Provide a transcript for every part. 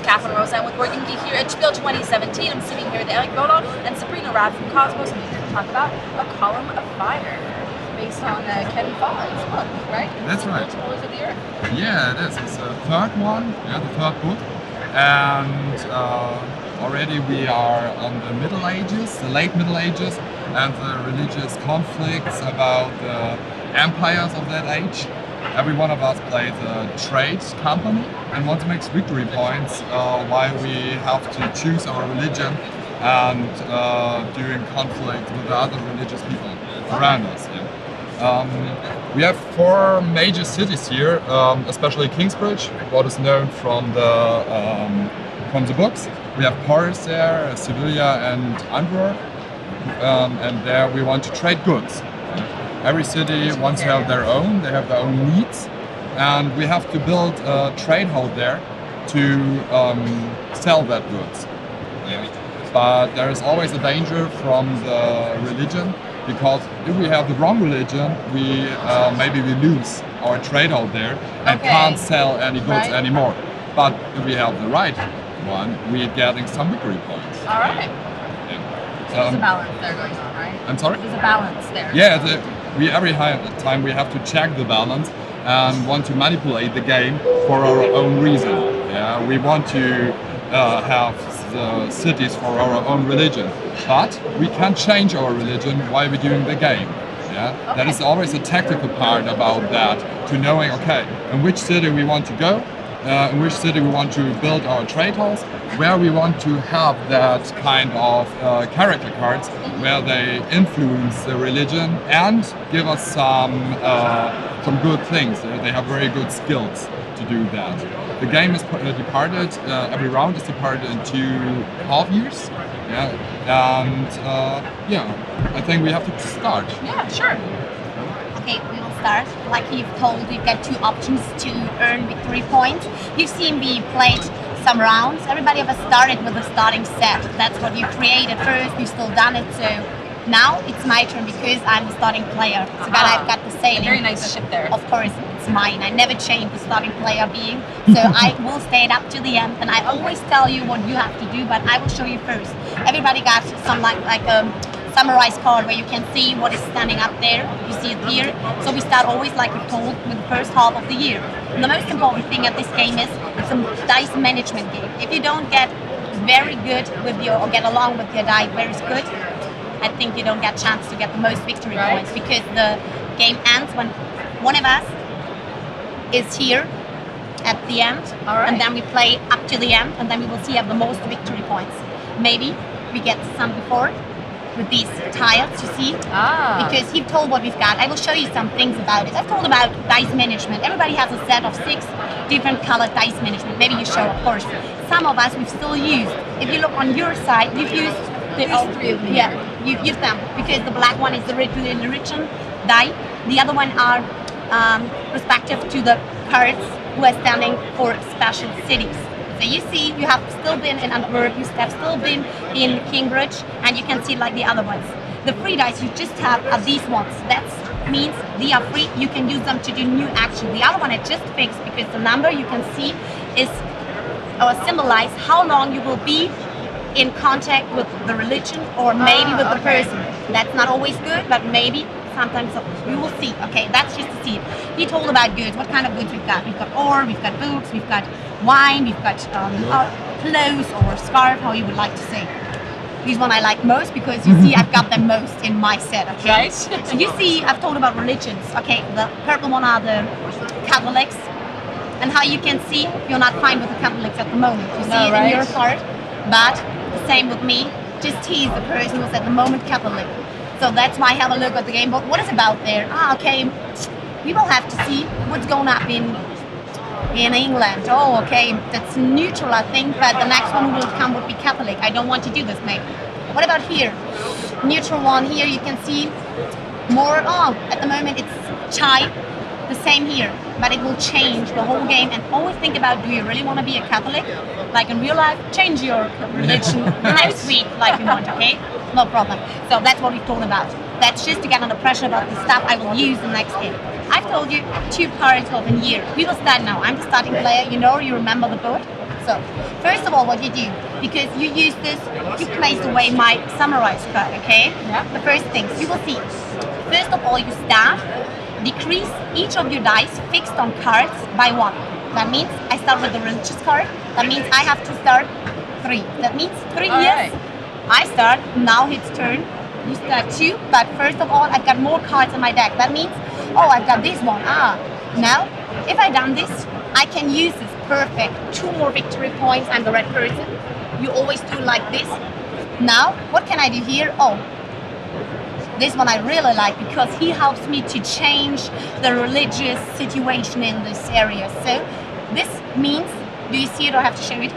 Catherine Rosa. I'm with Working Geek here at SPIEL 2017. I'm sitting here with Eric Bolon and Sabrina Rad from Cosmos, and we're here to talk about A Column of Fire, based on Ken Follett's book, right? That's right. Explorers of the Earth. Yeah, it is. It's the third one, the third book. And already we are on the Middle Ages, the late Middle Ages, and the religious conflicts about the empires of that age. Every one of us plays a trade company and want to make victory points while we have to choose our religion and during conflict with the other religious people around us. Yeah. We have 4 major cities here, especially Kingsbridge, what is known from the books. We have Paris there, Sevilla and Antwerp, and there we want to trade goods. Every city wants to have their own, they have their own needs, and we have to build a trade hall there to sell that goods. But there is always a danger from the religion, because if we have the wrong religion, maybe we lose our trade hall there and can't sell any goods anymore. But if we have the right one, we're getting some victory points. All right. There's a balance there going on, right? I'm sorry? There's a balance there. Yeah, every time we have to check the balance and want to manipulate the game for our own reason. Yeah, we want to have the cities for our own religion, but we can't change our religion while we're doing the game. Yeah, that is always a tactical part about that, to knowing, okay, in which city we want to go, in which city we want to build our trade halls, where we want to have that kind of character cards where they influence the religion and give us some good things. They have very good skills to do that. The game is departed, every round is departed in 2.5 years. Yeah, and I think we have to start. Yeah, sure. Okay, we will start. Like you've told, we've got 2 options to earn victory points. You've seen we played some rounds. Everybody of us started with a starting set. That's what you created first. You've still done it. So now it's my turn because I'm the starting player. So that I've got the sailing. Very nice ship there. Of course, it's mine. I never change the starting player being. So I will stay it up to the end. And I always tell you what you have to do, but I will show you first. Everybody got some like a summarized card where you can see what is standing up there. You see it here. So we start always, like we told, with the first half of the year. And the most important thing at this game is it's a dice management game. If you don't get very good with or get along with your die very good, I think you don't get a chance to get the most victory points, because the game ends when one of us is here at the end, and then we play up to the end, and then we will see have the most victory points. Maybe we get some before with these tiles, you see, because he told what we've got. I will show you some things about it. I've told about dice management. Everybody has a set of 6 different colored dice management. Maybe you show, of course. Some of us we've still used. If you look on your side, you've used all 3 of them. Yeah, you've used them because the black one is the religion die. The other one are respective to the cards who are standing for special cities. So you see, you have still been in Antwerp, you have still been in Kingsbridge, and you can see like the other ones. The free dice you just have are these ones. That means they are free, you can use them to do new action. The other one I just fixed because the number you can see is symbolize how long you will be in contact with the religion or maybe with the person. That's not always good, but maybe sometimes we will see. Okay, that's just to see it. He told about goods. What kind of goods we've got? We've got ore, we've got books, we've got wine, we've got clothes or scarf, how you would like to say. These one I like most because you see I've got them most in my set. Okay. Right. So you see I've told about religions. Okay, the purple one are the Catholics, and how you can see you're not fine with the Catholics at the moment. You see it in your part, but the same with me. Just he's the person who's at the moment Catholic. So that's why I have a look at the game book. What is about there? Okay, we will have to see what's going up in England. Oh, okay, that's neutral, I think, but the next one who will come would be Catholic. I don't want to do this, maybe. What about here? Neutral one here, you can see more. At the moment it's chai. The same here, but it will change the whole game. And always think about, do you really want to be a Catholic? Like in real life, change your religion next week like you want, okay? No problem. So that's what we talked about. That's just to get under pressure about the stuff I will use the next game. I've told you 2 cards of a year. We will start now. I'm the starting player, you know, you remember the board. So, first of all, what you do, because you use this, you place away my summarize card, okay? Yeah. The first things you will see. First of all, you start, decrease each of your dice fixed on cards by 1. That means I start with the religious card. That means I have to start 3. That means 3 All years. right. I start, now it's turn. You start 2, but first of all, I've got more cards in my deck. That means, oh, I've got this one. Now, if I done this, I can use this. Perfect. 2 more victory points. I'm the red person. You always do like this. Now, what can I do here? Oh, this one I really like because he helps me to change the religious situation in this area. So, this means, do you see it or have to show it?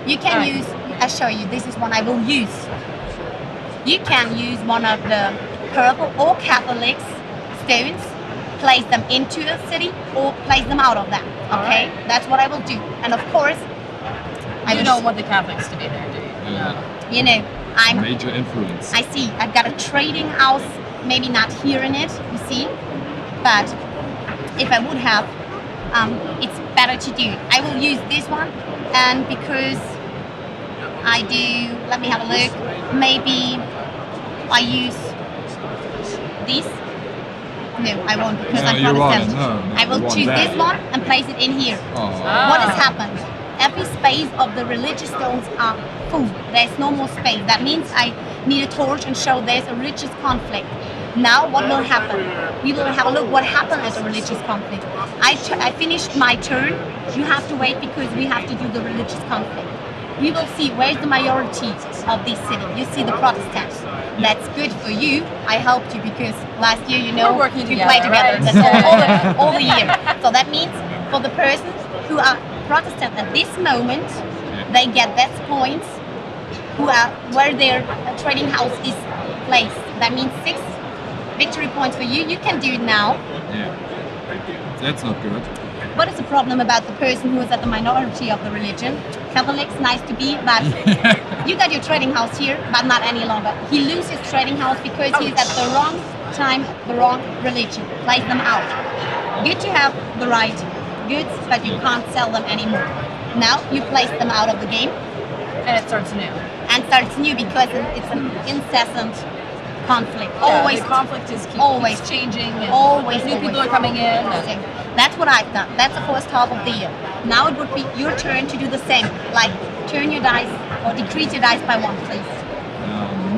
You can use, I'll show you, this is one I will use. You can use one of the purple or Catholic stones, place them into the city or place them out of them. Okay, Alright. that's what I will do. And of course, I You will don't want the Catholics to be there, do you? Yeah. you know, I'm Major influence. I see. I've got a trading house, maybe not here in it, you see. But if I would have, it's better to do. I will use this one, and because I do, let me have a look. Maybe I use this. No, I won't because No, I'm you won't. Protestant. No, I will you want choose that. this one and place it in here. Oh. What has happened? Every space of the religious stones are full. There's no more space. That means I need a torch and show there's a religious conflict. Now what will happen? We will have a look what happened at the religious conflict. I finished my turn. You have to wait because we have to do the religious conflict. We will see where's the majority of this city. You see the Protestants. That's good for you. I helped you because last year, you know, We're working we together, played together. right? That's all the year. So that means for the persons who are Protestant at this moment, they get that points who are where their trading house is placed. That means 6 victory points for you. You can do it now. Yeah. That's not good. What is the problem about the person who is at the minority of the religion? Catholics, nice to be, but you got your trading house here, but not any longer. He loses his trading house because he's at the wrong time, the wrong religion. Place them out. Good to have the right goods, but you can't sell them anymore. Now you place them out of the game And it starts new. and starts new because it's an incessant conflict. Yeah, Always the conflict is always keeps changing. And always new people always. are coming in. And That's what I've done. That's the first half of the year. Now it would be your turn to do the same. Like turn your dice or decrease your dice by 1, please.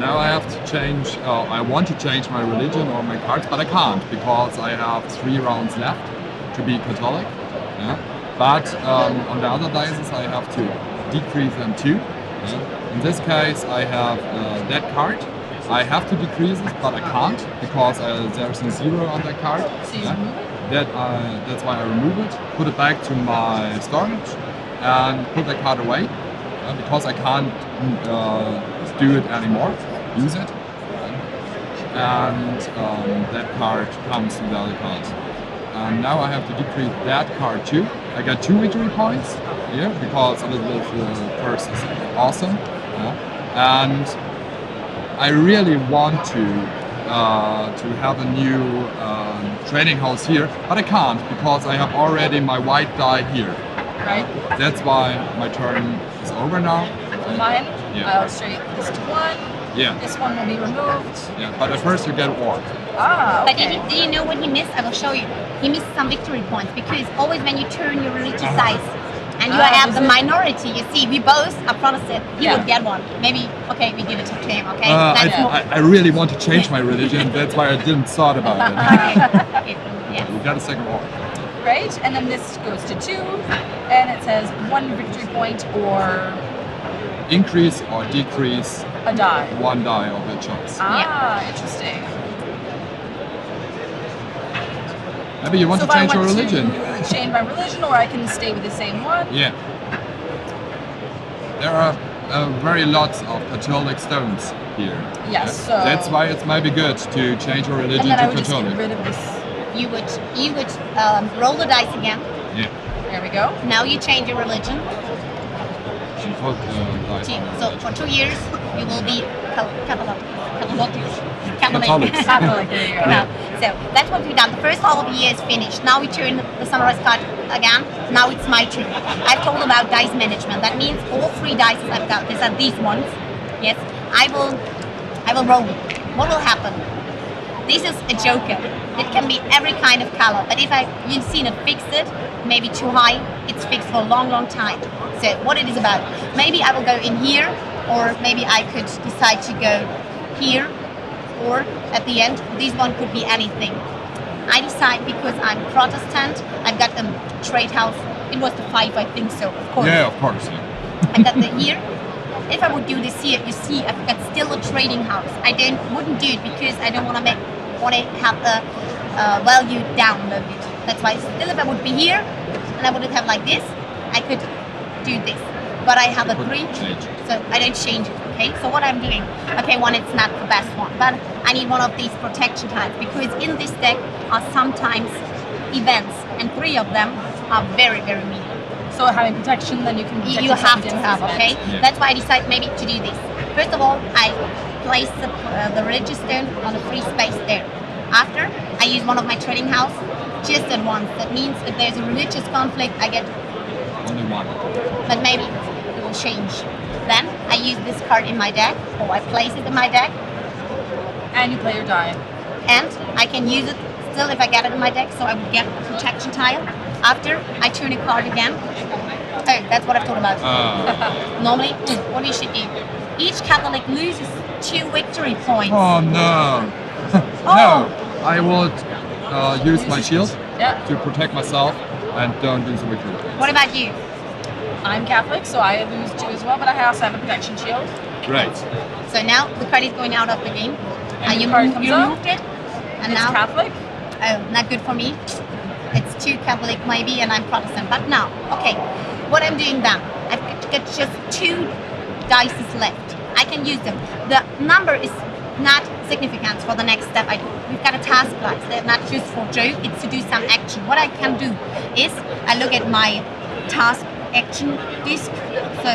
Now I have to change. I want to change my religion or my cards, but I can't because I have 3 rounds left to be Catholic. Yeah. But on the other dices, I have to decrease them too. Yeah. In this case, I have that card. I have to decrease it, but I can't because there's a 0 on that card. So you Yeah. remove it? That's why I remove it, put it back to my storage, and put the card away because I can't do it anymore, use it. And that card comes to the other card. And now I have to decrease that card too. I got 2 victory points here because Elizabeth first is awesome. And I really want to have a new trading house here, but I can't because I have already my white die here. Right? That's why my turn is over now. Mine? Yeah. I'll show you this one. Yeah, This one will be removed. yeah. But at first you get war. Ah, But okay. do you know what he missed? I will show you. He missed some victory points because always when you turn your religious dice and you have is the it? minority, you see, we both are Protestant. He Yeah. would get one. Maybe, okay, we give it to him, okay? I, That's more. I really want to change my religion. That's why I didn't thought about it. Okay. Yeah. We got a second war. Great. And then this goes to 2, and it says 1 victory point or Increase or decrease a die. 1 die of your choice. Ah, interesting. Maybe you want So to if I change your want religion. to change my religion, or I can stay with the same one. Yeah. There are very lots of Catholic stones here. Yes, so- That's why it's maybe good to change your religion And then I to would just get Catholic. rid of this. You would roll the dice again. Yeah. There we go. Now you change your religion. And put dice on your So religion. for 2 years, you will be Catholic. Catholics. Catholic, there you go. No. So that's what we've done. The first half of the year is finished. Now we turn the summarize card again. Now it's my turn. I've told about dice management. That means all 3 dice I've got, these are these ones. Yes, I will roll. What will happen? This is a joker. It can be every kind of color, but if you've seen it fixed it, maybe too high, it's fixed for a long, long time. So what it is about, maybe I will go in here, or maybe I could decide to go here, or at the end, this one could be anything. I decide because I'm Protestant, I've got a trade house, it was the 5, I think so, of course. Yeah, of course. Yeah. I got the here. If I would do this here, you see, I've got still a trading house. I wouldn't do it because I don't want to have the value downloaded. That's why still if I would be here and I would have like this, I could do this. But I have a 3, so I don't change it, okay? So what I'm doing, okay, one, it's not the best one, but I need one of these protection tiles because in this deck are sometimes events and 3 of them are very, very mean. So having protection, then you can protect You yourself have to against have, this okay? event. Yeah. That's why I decided maybe to do this. First of all, I place the religious stone on a free space there. After, I use one of my trading house just at once. That means if there's a religious conflict, I get, Only one. but maybe it will change. Then I use this card in my deck, or I place it in my deck, And you play your die. and I can use it still if I get it in my deck, so I would get a protection tile. After, I turn a card again. Oh, that's what I've told about. Normally, what you should do, each Catholic loses 2 victory points. Oh no! Oh. No! I will use my shield Yeah. to protect myself and don't lose a victory. What about you? I'm Catholic, so I lose 2 as well, but I also have a protection shield. Great. So now the card is going out of the game. And you the card comes you up. removed it, and It's now Catholic. oh, not good for me. It's too Catholic maybe, and I'm Protestant. But now, okay, what I'm doing then? I've got just 2 dice left. I can use them. The number is not significant for the next step I do. We've got a task dice. They're not just for joke. It's to do some action. What I can do is I look at my task action disc. So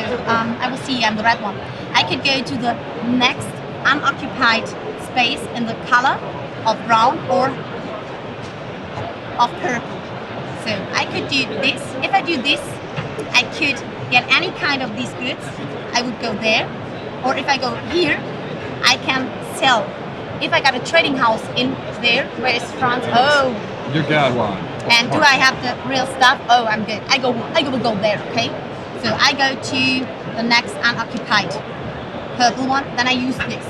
I will see the red one. I could go to the next unoccupied space in the color of brown or of purple. So I could do this. If I do this, I could get any kind of these goods. I would go there. Or if I go here, I can sell. If I got a trading house in there, where is France? Oh, You got one. and do I have the real stuff? Oh, I'm good. I will go there, okay? So I go to the next unoccupied purple one, then I use this.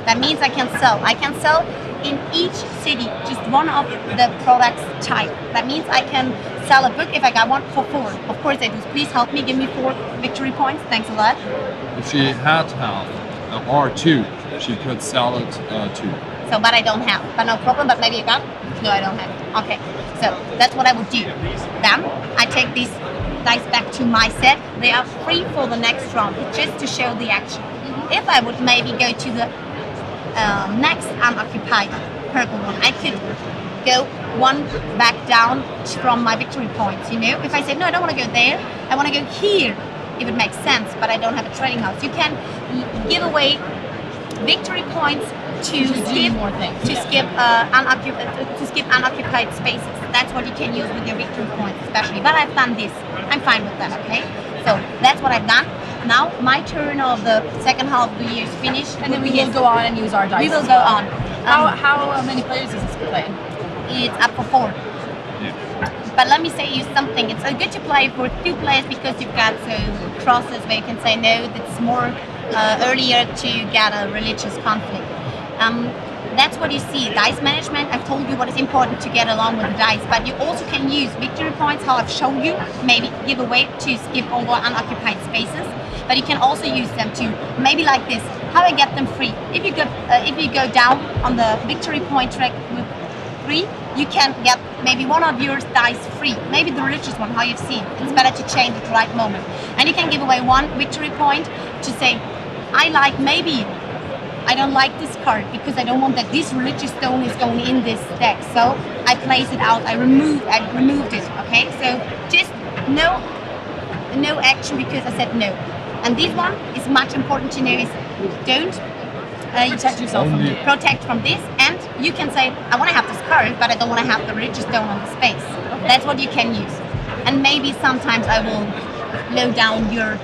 That means I can sell. I can sell in each city just one of the products type. That means I can sell a book if I got one for 4. Of course I do. Please help me, give me 4 victory points. Thanks a lot. If she had half or 2, she could sell it too. So, but I don't have. But no problem, but maybe you got? No, I don't have. Okay, so that's what I would do. Then I take these dice back to my set. They are free for the next round, just to show the action. If I would maybe go to the next unoccupied purple one, I could go 1 back down from my victory points, you know? If I said, no, I don't want to go there, I want to go here, if it makes sense, but I don't have a trading house. You can give away victory points to skip more things. to skip unoccupied spaces. That's what you can use with your victory points, especially. But I've done this. I'm fine with that. Okay. So that's what I've done. Now my turn of the second half of the year is finished, And then we will go on and use our dice. We will as go well. on. How many players is this play? It's up for 4. Yeah. But let me say you something. It's good to play for 2 players because you've got crosses where you can say no. That's more earlier to get a religious conflict. That's what you see. Dice management, I've told you what is important to get along with the dice, but you also can use victory points, how I've shown you, maybe give away to skip over unoccupied spaces, but you can also use them to, maybe like this, how I get them free. If you go down on the victory point track with 3, you can get maybe one of your dice free, maybe the religious one, how you've seen. It's better to change at the right moment. And you can give away 1 victory point to say, I don't like this card because I don't want that this religious stone is going in this deck. So I place it out. I removed it. Okay. So just no action because I said no. And this one is much important to know is don't Protect yourself from Only- it. protect from this. And you can say I want to have this card, but I don't want to have the religious stone on the space. That's what you can use. and maybe sometimes I will low down your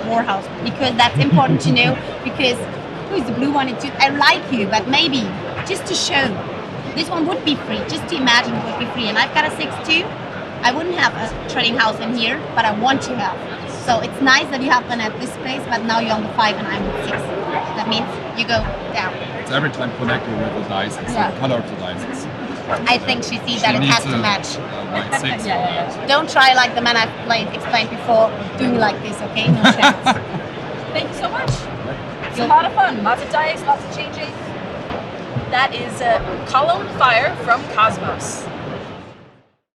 warehouse, because that's important to know, because who's the blue one? I like you, but maybe just to show, this one would be free, just to imagine it would be free. And I've got a 6'2", I wouldn't have a trading house in here, but I want to have. So it's nice that you have one at this place, but now you're on the 5 and I'm on 6. That means you go down. It's every time connected with the dices, Yeah. the color of the dices. I think she sees that it has to match. White 6 for Yeah. that. Don't try like the man I've explained before, doing like this, okay? No chance. Thank you so much. It's a lot of fun. Lots of dice, lots of changing. That is Column Fire from Cosmos.